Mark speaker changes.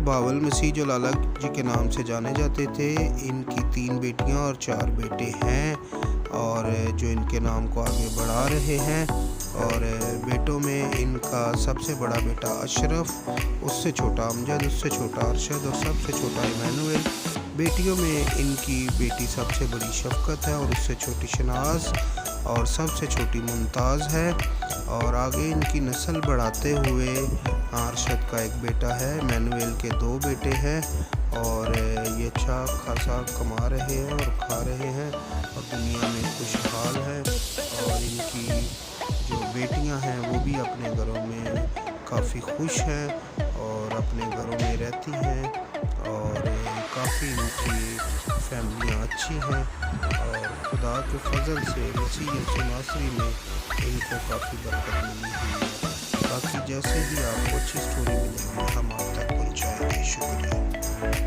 Speaker 1: بہاول مسیح جو لالا جی کے نام سے جانے جاتے تھے، ان کی 3 بیٹیاں اور 4 بیٹے ہیں، اور جو ان کے نام کو آگے بڑھا رہے ہیں۔ اور بیٹوں میں ان کا سب سے بڑا بیٹا اشرف، اس سے چھوٹا امجد، اس سے چھوٹا ارشد، اور سب سے چھوٹا ایمانویل۔ بیٹیوں میں ان کی بیٹی سب سے بڑی شفقت ہے، اور اس سے چھوٹی شناز، اور سب سے چھوٹی ممتاز ہے۔ اور آگے ان کی نسل بڑھاتے ہوئے ارشد کا ایک بیٹا ہے، ایمانویل کے 2 بیٹے ہیں، اور یہ اچھا خاصا کما رہے ہیں اور کھا رہے ہیں، اور دنیا میں خوشحال ہے۔ اور ان کی جو بیٹیاں ہیں وہ بھی اپنے گھروں میں کافی خوش ہیں اور اپنے گھروں میں رہتی ہیں، اور کافی ان کی فیملیاں اچھی ہیں، اور خدا کے فضل سے مسیح یسوع ناصری میں ان کو کافی برکت ملی ہوئی ہے۔ باقی جیسے بھی آپ کو اچھی سٹوری ملے گی ہم آپ تک پہنچائیں گے۔ شکریہ۔